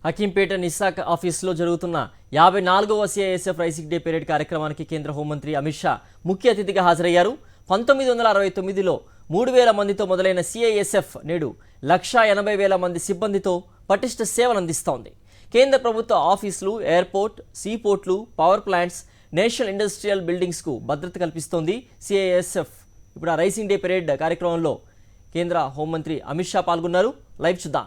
హకీంపేట నిస్సాక్ ఆఫీసులో జరుగుతున్న 54వ CISF raising day parade కార్యక్రమానికి కేంద్ర హోంమంత్రి అమిత్ షా ముఖ్య అతిథిగా హాజరయ్యారు. 1969లో 3000 మందితో మొదలైన సిఐఎస్ఎఫ్ నేడు 1,80,000 మంది సిబ్బందితో పటిష్ట సేవలు అందిస్తోంది. కేంద్ర ప్రభుత్వ ఆఫీసులు, ఎయిర్పోర్ట్, సీపోర్ట్లు, పవర్ ప్లాంట్స్, నేషనల్ ఇండస్ట్రియల్ బిల్డింగ్స్కు భద్రత కల్పిస్తోంది సిఐఎస్ఎఫ్. ఇప్పుడు ఆ రైసింగ్ డే పెరేడ్ కార్యక్రమంలో కేంద్ర హోంమంత్రి అమిత్ షా పాల్గొన్నారు. లైవ్ చూద్దాం.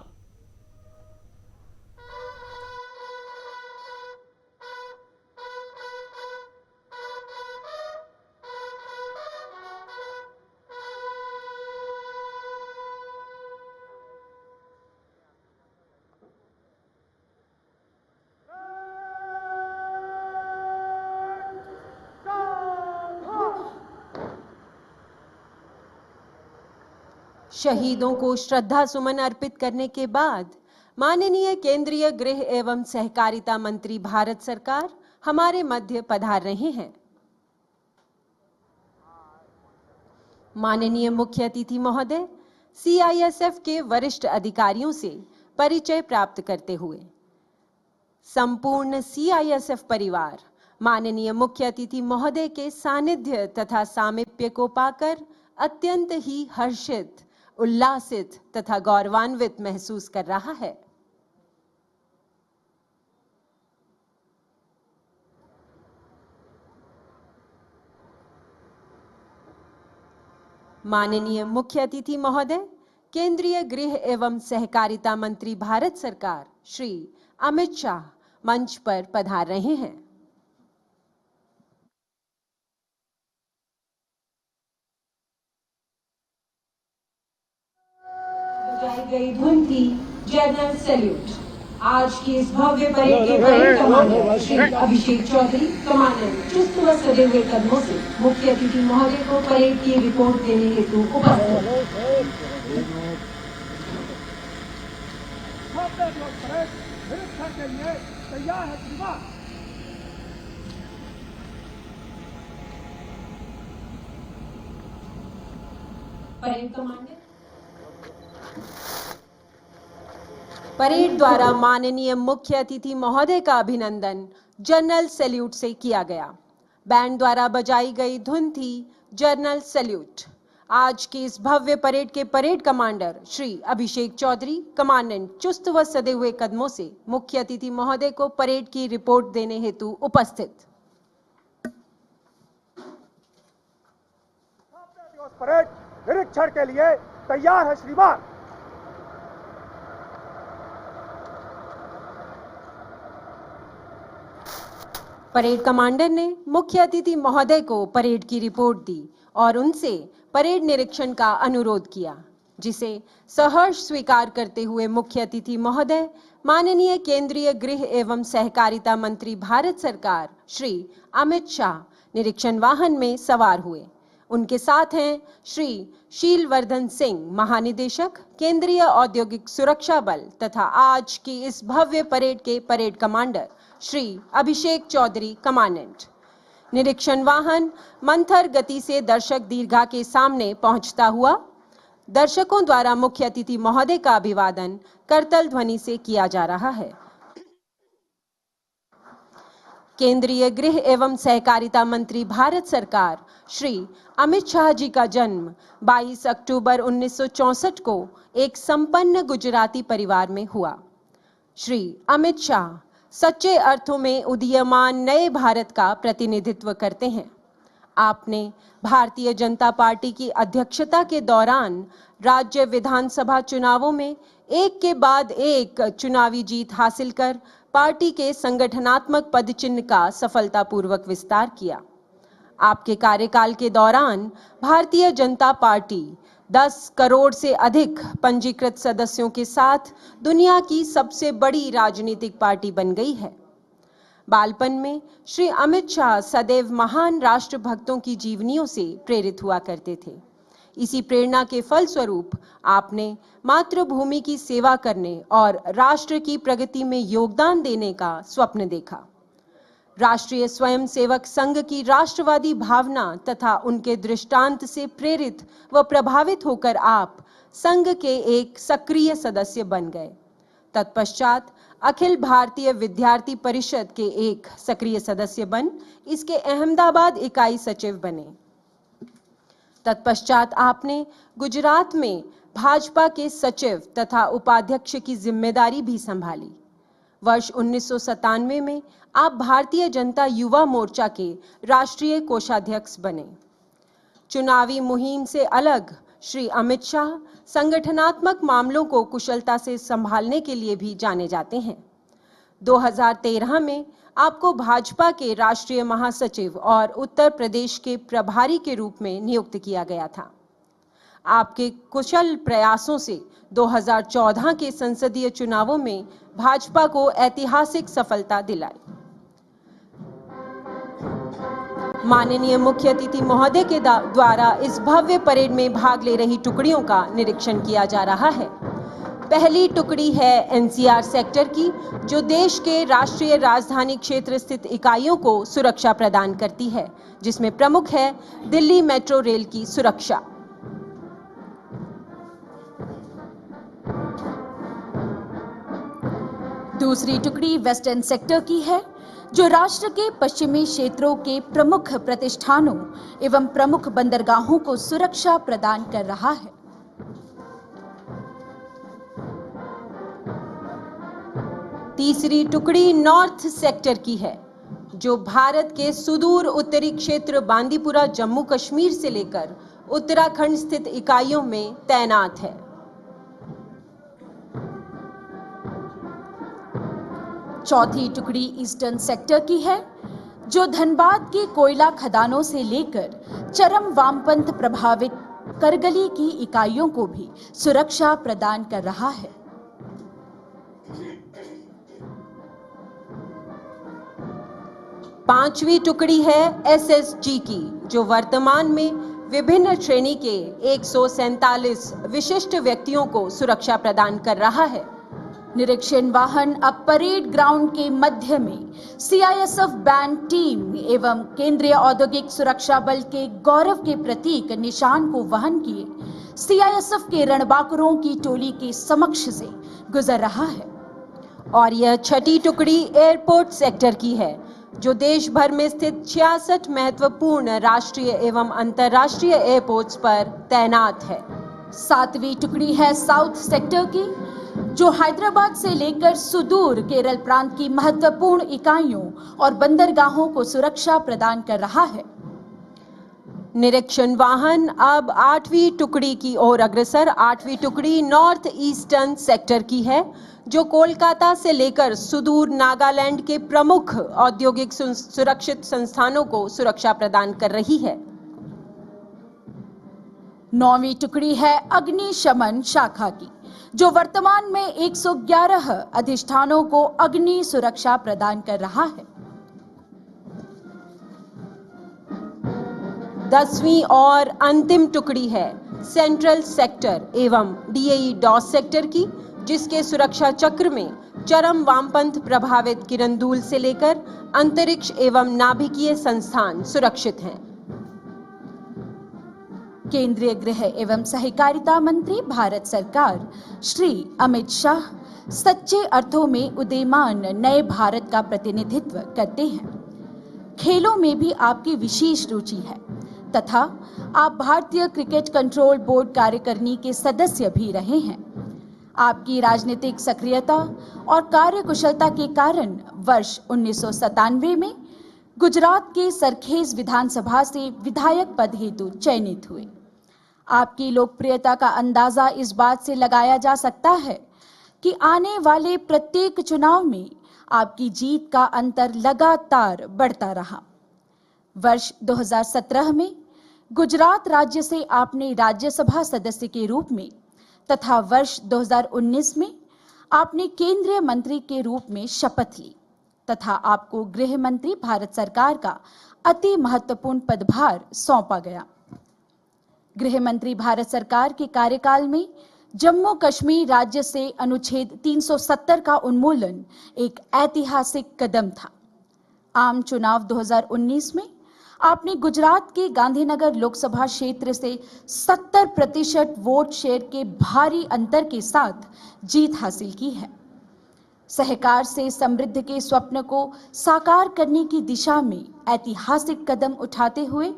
शहीदों को श्रद्धा सुमन अर्पित करने के बाद माननीय केंद्रीय गृह एवं सहकारिता मंत्री भारत सरकार हमारे मध्य पधार रहे हैं। माननीय मुख्य अतिथि महोदय सीआईएसएफ के वरिष्ठ अधिकारियों से परिचय प्राप्त करते हुए संपूर्ण सीआईएसएफ परिवार माननीय मुख्य अतिथि महोदय के सानिध्य तथा सामीप्य को पाकर अत्यंत ही हर्षित, उल्लासित तथा गौरवान्वित महसूस कर रहा है। माननीय मुख्य अतिथि महोदय केंद्रीय गृह एवं सहकारिता मंत्री भारत सरकार श्री अमित शाह मंच पर पधार रहे हैं। बजाई गई धुन थी जनरल सैल्यूट। आज की इस भव्य परेड के parade commander Shri Abhishek Chaudhary commandant चुस्त व सजे हुए कदमों से मुख्य अतिथि महोदय को परेड की रिपोर्ट देने हेतु उपस्थित। परेड कमांडर परेड द्वारा माननीय मुख्य अतिथि महोदय का अभिनंदन जनरल सैल्यूट से किया गया। बैंड द्वारा बजाई गई धुन थी जनरल सैल्यूट। आज की इस भव्य परेड के parade commander Shri Abhishek Chaudhary commandant चुस्त व सदे हुए कदमों से मुख्य अतिथि महोदय को परेड की रिपोर्ट देने हेतु उपस्थित। परेड निरीक्षण के लिए तैयार है श्रीमान। परेड कमांडर ने मुख्य अतिथि महोदय को परेड की रिपोर्ट दी और उनसे परेड निरीक्षण का अनुरोध किया, जिसे सहर्ष स्वीकार करते हुए मुख्य अतिथि महोदय माननीय केंद्रीय गृह एवं सहकारिता मंत्री भारत सरकार श्री अमित शाह निरीक्षण वाहन में सवार हुए। उनके साथ हैं श्री शीलवर्धन सिंह महानिदेशक केंद्रीय औद्योगिक सुरक्षा बल तथा आज की इस भव्य परेड के parade commander Shri Abhishek Chaudhary commandant. निरीक्षण वाहन मंथर गति से दर्शक दीर्घा के सामने पहुंचता हुआ दर्शकों द्वारा मुख्य अतिथि महोदय का अभिवादन करतल ध्वनि से किया जा रहा है। केंद्रीय गृह एवं सहकारिता मंत्री भारत सरकार श्री अमित शाह जी का जन्म 22 अक्टूबर 1964 को एक संपन्न गुजराती परिवार में हुआ। श्री अमित शाह सच्चे अर्थों में उदीयमान नए भारत का प्रतिनिधित्व करते हैं। आपने भारतीय जनता पार्टी की अध्यक्षता के दौरान राज्य विधानसभा चुनावों में एक के बाद एक चुनावी जीत हासिल कर पार्टी के संगठनात्मक पदचिन्ह का सफलतापूर्वक विस्तार किया। आपके कार्यकाल के दौरान भारतीय जनता पार्टी 10 करोड़ से अधिक पंजीकृत सदस्यों के साथ दुनिया की सबसे बड़ी राजनीतिक पार्टी बन गई है। बालपन में श्री अमित शाह सदैव महान राष्ट्रभक्तों की जीवनियों से प्रेरित हुआ करते थे। इसी प्रेरणा के फलस्वरूप आपने मातृभूमि की सेवा करने और राष्ट्र की प्रगति में योगदान देने का स्वप्न देखा। राष्ट्रीय स्वयंसेवक संघ की राष्ट्रवादी भावना तथा उनके दृष्टांत से प्रेरित व प्रभावित होकर आप संघ के एक सक्रिय सदस्य बन गए। तत्पश्चात अखिल भारतीय विद्यार्थी परिषद के एक सक्रिय सदस्य बन इसके अहमदाबाद इकाई सचिव बने। तत्पश्चात आपने गुजरात में भाजपा के सचिव तथा उपाध्यक्ष की जिम्मेदारी भी संभाली। वर्ष 1997 में आप भारतीय जनता युवा मोर्चा के राष्ट्रीय कोषाध्यक्ष बने। चुनावी मुहिम से अलग श्री अमित शाह संगठनात्मक मामलों को कुशलता से संभालने के लिए भी जाने जाते हैं। 2013 में आपको भाजपा के राष्ट्रीय महासचिव और उत्तर प्रदेश के प्रभारी के रूप में नियुक्त किया गया था। आपके कुशल प्रयासों से 2014 के संसदीय चुनावों में भाजपा को ऐतिहासिक सफलता दिलाई। माननीय मुख्य अतिथि महोदय के द्वारा इस भव्य परेड में भाग ले रही टुकड़ियों का निरीक्षण किया जा रहा है। पहली टुकड़ी है एनसीआर सेक्टर की, जो देश के राष्ट्रीय राजधानी क्षेत्र स्थित इकाइयों को सुरक्षा प्रदान करती है, जिसमें प्रमुख है दिल्ली मेट्रो रेल की सुरक्षा। दूसरी टुकड़ी वेस्टर्न सेक्टर की है, जो राष्ट्र के पश्चिमी क्षेत्रों के प्रमुख प्रतिष्ठानों एवं प्रमुख बंदरगाहों को सुरक्षा प्रदान कर रहा है। तीसरी टुकड़ी नॉर्थ सेक्टर की है, जो भारत के सुदूर उत्तरी क्षेत्र बांदीपुरा जम्मू कश्मीर से लेकर उत्तराखंड स्थित इकाइयों में तैनात है। चौथी टुकड़ी ईस्टर्न सेक्टर की है, जो धनबाद की कोयला खदानों से लेकर चरम वामपंथ प्रभावित करगली की इकाइयों को भी सुरक्षा प्रदान कर रहा है। पांचवी टुकड़ी है एसएसजी की, जो वर्तमान में विभिन्न श्रेणी के 147 विशिष्ट व्यक्तियों को सुरक्षा प्रदान कर रहा है। निरीक्षण वाहन अब परेड ग्राउंड के मध्य में सीआईएसएफ बैंड टीम एवं केंद्रीय औद्योगिक सुरक्षा बल के गौरव के प्रतीक निशान को वहन किए सीआईएसएफ के रणबांकुरों की टोली के समक्ष से गुजर रहा है। और यह छठी टुकड़ी एयरपोर्ट सेक्टर की है, जो देश भर में स्थित 66 महत्वपूर्ण राष्ट्रीय एवं अंतर्राष्ट्रीय एयरपोर्ट्स पर तैनात है। सातवीं टुकड़ी है साउथ सेक्टर की, जो हैदराबाद से लेकर सुदूर केरल प्रांत की महत्वपूर्ण इकाइयों और बंदरगाहों को सुरक्षा प्रदान कर रहा है। निरीक्षण वाहन अब 8वीं टुकड़ी की ओर अग्रसर। 8वीं टुकड़ी नॉर्थ ईस्टर्न सेक्टर की है, जो कोलकाता से लेकर सुदूर नागालैंड के प्रमुख औद्योगिक सुरक्षित संस्थानों को सुरक्षा प्रदान कर रही है। 9वीं टुकड़ी है अग्निशमन शाखा की, जो वर्तमान में 111 अधिष्ठानों को अग्नि सुरक्षा प्रदान कर रहा है। 10वीं और अंतिम टुकड़ी है सेंट्रल सेक्टर एवं डीएई डॉस सेक्टर की, जिसके सुरक्षा चक्र में चरम वामपंथ प्रभावित किरंदुल से लेकर अंतरिक्ष एवं नाभिकीय संस्थान सुरक्षित हैं। केंद्रीय गृह एवं सहकारिता मंत्री भारत सरकार श्री अमित शाह सच्चे अर्थों में उदीयमान नए भारत का प्रतिनिधित्व करते हैं। खेलों में भी आपकी विशेष रुचि है तथा आप भारतीय क्रिकेट कंट्रोल बोर्ड कार्यकारिणी के सदस्य भी रहे हैं। आपकी राजनीतिक सक्रियता और कार्यकुशलता के कारण वर्ष 1997 में गुजरात के सरखेज विधानसभा से विधायक पद हेतु चयनित हुए। आपकी लोकप्रियता का अंदाजा इस बात से लगाया जा सकता है कि आने वाले प्रत्येक चुनाव में आपकी जीत का अंतर लगातार बढ़ता रहा। वर्ष 2017 में गुजरात राज्य से आपने राज्यसभा सदस्य के रूप में तथा वर्ष 2019 में आपने केंद्रीय मंत्री के रूप में शपथ ली तथा आपको गृह मंत्री भारत सरकार का अति महत्वपूर्ण पदभार सौंपा गया। गृह मंत्री भारत सरकार के कार्यकाल में जम्मू कश्मीर राज्य से अनुच्छेद 370 का उन्मूलन एक ऐतिहासिक कदम था। आम चुनाव 2019 में आपने गुजरात के गांधीनगर लोकसभा क्षेत्र से 70% वोट शेयर के भारी अंतर के साथ जीत हासिल की है। सहकार से समृद्धि के स्वप्न को साकार करने की दिशा में ऐतिहासिक कदम उठाते हुए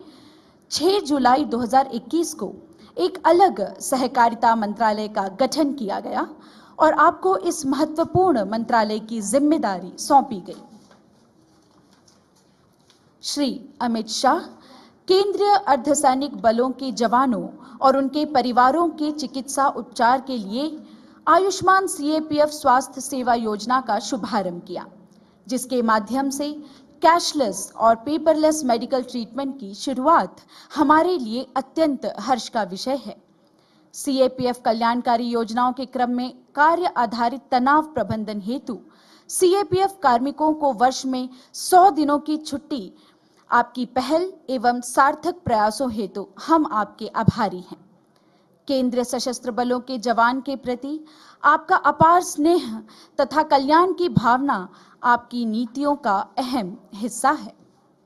6 जुलाई 2021 को एक अलग सहकारिता मंत्रालय का गठन किया गया और आपको इस महत्वपूर्ण मंत्रालय की जिम्मेदारी सौंपी गई। श्री अमित शाह केंद्रीय अर्धसैनिक बलों के जवानों और उनके परिवारों के चिकित्सा उपचार के लिए आयुष्मान सीएपीएफ स्वास्थ्य सेवा योजना का शुभारंभ किया, जिसके माध्यम से कैशलेस और पेपरलेस मेडिकल ट्रीटमेंट की शुरुआत हमारे लिए अत्यंत हर्ष का विषय है। सीएपीएफ कल्याणकारी योजनाओं के क्रम में कार्य आधारित तनाव प्रबंधन हेतु सीएपीएफ कार्मिकों को वर्ष में 100 दिनों की छुट्टी आपकी पहल एवं सार्थक प्रयासों हेतु हम आपके आभारी हैं। केंद्रीय सशस्त्र बलों के जवान के प्रति आपका अपार स्नेह तथा कल्याण की भावना आपकी नीतियों का अहम हिस्सा है।